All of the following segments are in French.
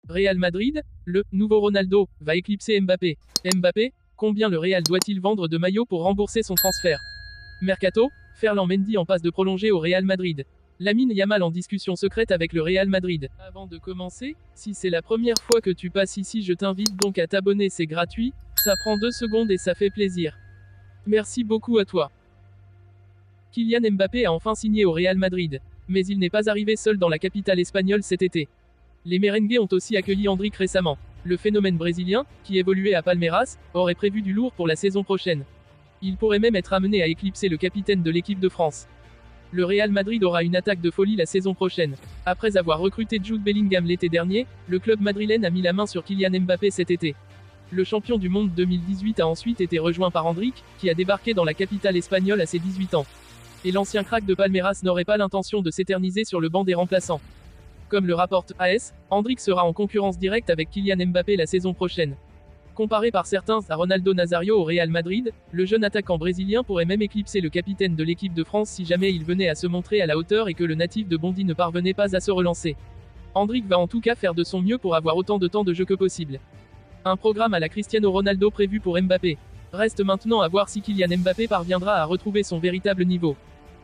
Real Madrid, le nouveau Ronaldo, va éclipser Mbappé. Mbappé, combien le Real doit-il vendre de maillots pour rembourser son transfert? Mercato, Ferland Mendy en passe de prolonger au Real Madrid. Lamine Yamal en discussion secrète avec le Real Madrid. Avant de commencer, si c'est la première fois que tu passes ici, je t'invite donc à t'abonner, c'est gratuit, ça prend 2 secondes et ça fait plaisir. Merci beaucoup à toi. Kylian Mbappé a enfin signé au Real Madrid, mais il n'est pas arrivé seul dans la capitale espagnole cet été. Les merengues ont aussi accueilli Endrick récemment. Le phénomène brésilien, qui évoluait à Palmeiras, aurait prévu du lourd pour la saison prochaine. Il pourrait même être amené à éclipser le capitaine de l'équipe de France. Le Real Madrid aura une attaque de folie la saison prochaine. Après avoir recruté Jude Bellingham l'été dernier, le club madrilène a mis la main sur Kylian Mbappé cet été. Le champion du monde 2018 a ensuite été rejoint par Endrick, qui a débarqué dans la capitale espagnole à ses 18 ans. Et l'ancien crack de Palmeiras n'aurait pas l'intention de s'éterniser sur le banc des remplaçants. Comme le rapporte AS, Endrick sera en concurrence directe avec Kylian Mbappé la saison prochaine. Comparé par certains à Ronaldo Nazario au Real Madrid, le jeune attaquant brésilien pourrait même éclipser le capitaine de l'équipe de France si jamais il venait à se montrer à la hauteur et que le natif de Bondy ne parvenait pas à se relancer. Endrick va en tout cas faire de son mieux pour avoir autant de temps de jeu que possible. Un programme à la Cristiano Ronaldo prévu pour Mbappé. Reste maintenant à voir si Kylian Mbappé parviendra à retrouver son véritable niveau.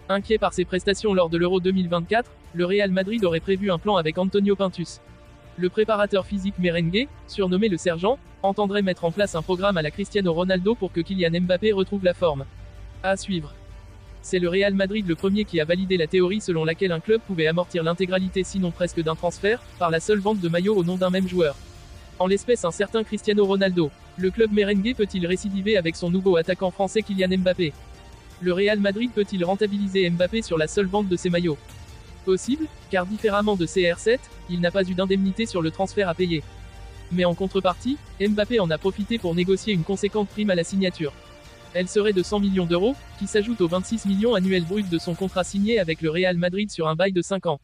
Inquiet par ses prestations lors de l'Euro 2024, le Real Madrid aurait prévu un plan avec Antonio Pintus. Le préparateur physique merengue, surnommé le sergent, entendrait mettre en place un programme à la Cristiano Ronaldo pour que Kylian Mbappé retrouve la forme. À suivre. C'est le Real Madrid le premier qui a validé la théorie selon laquelle un club pouvait amortir l'intégralité sinon presque d'un transfert, par la seule vente de maillots au nom d'un même joueur. En l'espèce un certain Cristiano Ronaldo. Le club merengue peut-il récidiver avec son nouveau attaquant français Kylian Mbappé? Le Real Madrid peut-il rentabiliser Mbappé sur la seule vente de ses maillots? Possible, car différemment de CR7, il n'a pas eu d'indemnité sur le transfert à payer. Mais en contrepartie, Mbappé en a profité pour négocier une conséquente prime à la signature. Elle serait de 100 millions d'euros, qui s'ajoute aux 26 millions annuels bruts de son contrat signé avec le Real Madrid sur un bail de 5 ans.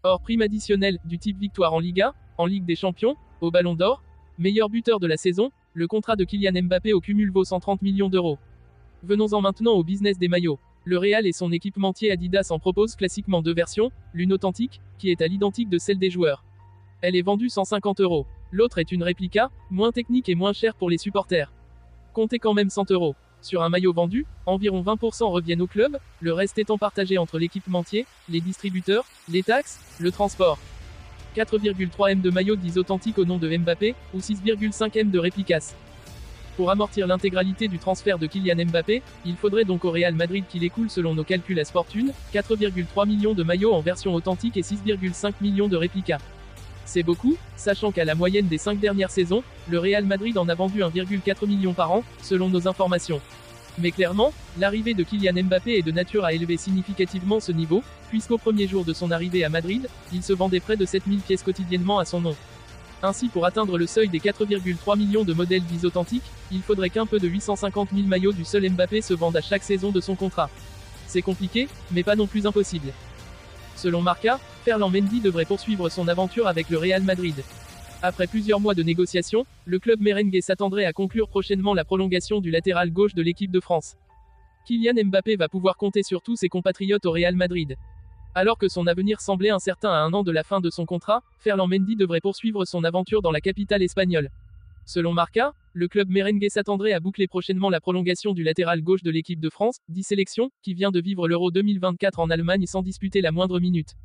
Hors prime additionnelle, du type victoire en Liga, en Ligue des Champions, au Ballon d'Or, meilleur buteur de la saison, le contrat de Kylian Mbappé au cumul vaut 130 millions d'euros. Venons-en maintenant au business des maillots. Le Real et son équipementier Adidas en proposent classiquement 2 versions, l'une authentique, qui est à l'identique de celle des joueurs. Elle est vendue 150 €. L'autre est une réplica, moins technique et moins chère pour les supporters. Comptez quand même 100 €. Sur un maillot vendu, environ 20% reviennent au club, le reste étant partagé entre l'équipementier, les distributeurs, les taxes, le transport. 4,3 M de maillots dits authentiques au nom de Mbappé, ou 6,5 M de réplicas. Pour amortir l'intégralité du transfert de Kylian Mbappé, il faudrait donc au Real Madrid qu'il écoule selon nos calculs à Sportune, 4,3 millions de maillots en version authentique et 6,5 millions de réplicas. C'est beaucoup, sachant qu'à la moyenne des 5 dernières saisons, le Real Madrid en a vendu 1,4 million par an, selon nos informations. Mais clairement, l'arrivée de Kylian Mbappé est de nature à élever significativement ce niveau, puisqu'au premier jour de son arrivée à Madrid, il se vendait près de 7000 pièces quotidiennement à son nom. Ainsi pour atteindre le seuil des 4,3 millions de modèles dits authentiques, il faudrait qu'un peu de 850 000 maillots du seul Mbappé se vendent à chaque saison de son contrat. C'est compliqué, mais pas non plus impossible. Selon Marca, Ferland Mendy devrait poursuivre son aventure avec le Real Madrid. Après plusieurs mois de négociations, le club merengue s'attendrait à conclure prochainement la prolongation du latéral gauche de l'équipe de France. Kylian Mbappé va pouvoir compter sur tous ses compatriotes au Real Madrid. Alors que son avenir semblait incertain à 1 an de la fin de son contrat, Ferland Mendy devrait poursuivre son aventure dans la capitale espagnole. Selon Marca, le club merengue s'attendrait à boucler prochainement la prolongation du latéral gauche de l'équipe de France, 10 sélections, qui vient de vivre l'Euro 2024 en Allemagne sans disputer la moindre minute.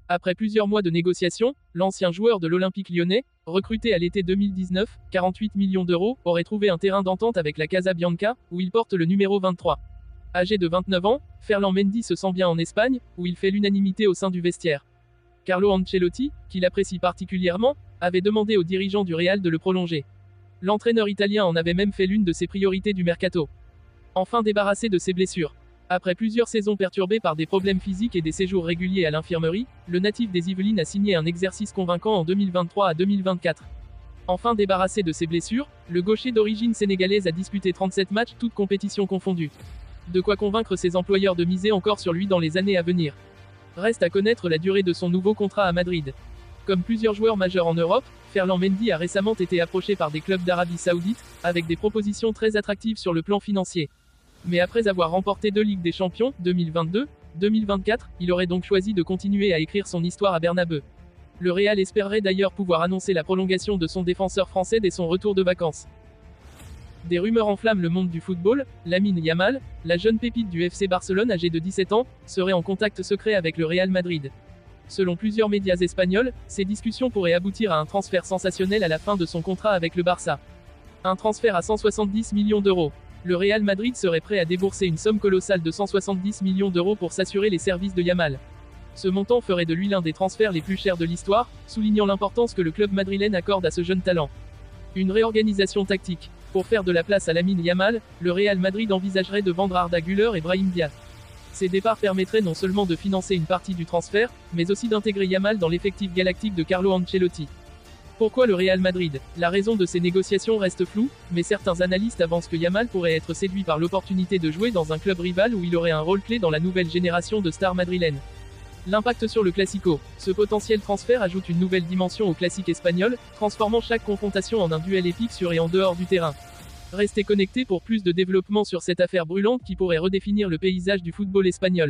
Après plusieurs mois de négociations, l'ancien joueur de l'Olympique lyonnais, recruté à l'été 2019, 48 millions d'euros, aurait trouvé un terrain d'entente avec la Casa Bianca, où il porte le numéro 23. Âgé de 29 ans, Ferland Mendy se sent bien en Espagne, où il fait l'unanimité au sein du vestiaire. Carlo Ancelotti, qui l'apprécie particulièrement, avait demandé aux dirigeants du Real de le prolonger. L'entraîneur italien en avait même fait l'une de ses priorités du mercato. Enfin débarrassé de ses blessures. Après plusieurs saisons perturbées par des problèmes physiques et des séjours réguliers à l'infirmerie, le natif des Yvelines a signé un exercice convaincant en 2023 à 2024. Enfin débarrassé de ses blessures, le gaucher d'origine sénégalaise a disputé 37 matchs, toutes compétitions confondues. De quoi convaincre ses employeurs de miser encore sur lui dans les années à venir. Reste à connaître la durée de son nouveau contrat à Madrid. Comme plusieurs joueurs majeurs en Europe, Ferland Mendy a récemment été approché par des clubs d'Arabie Saoudite, avec des propositions très attractives sur le plan financier. Mais après avoir remporté 2 Ligues des Champions, 2022, 2024, il aurait donc choisi de continuer à écrire son histoire à Bernabeu. Le Real espérerait d'ailleurs pouvoir annoncer la prolongation de son défenseur français dès son retour de vacances. Des rumeurs enflamment le monde du football. Lamine Yamal, la jeune pépite du FC Barcelone âgée de 17 ans, serait en contact secret avec le Real Madrid. Selon plusieurs médias espagnols, ces discussions pourraient aboutir à un transfert sensationnel à la fin de son contrat avec le Barça. Un transfert à 170 millions d'euros. Le Real Madrid serait prêt à débourser une somme colossale de 170 millions d'euros pour s'assurer les services de Yamal. Ce montant ferait de lui l'un des transferts les plus chers de l'histoire, soulignant l'importance que le club madrilène accorde à ce jeune talent. Une réorganisation tactique. Pour faire de la place à Lamine Yamal, le Real Madrid envisagerait de vendre Arda Güler et Brahim Diaz. Ces départs permettraient non seulement de financer une partie du transfert, mais aussi d'intégrer Yamal dans l'effectif galactique de Carlo Ancelotti. Pourquoi le Real Madrid? La raison de ces négociations reste floue, mais certains analystes avancent que Yamal pourrait être séduit par l'opportunité de jouer dans un club rival où il aurait un rôle clé dans la nouvelle génération de stars madrilènes. L'impact sur le Classico. Ce potentiel transfert ajoute une nouvelle dimension au classique espagnol, transformant chaque confrontation en un duel épique sur et en dehors du terrain. Restez connectés pour plus de développement sur cette affaire brûlante qui pourrait redéfinir le paysage du football espagnol.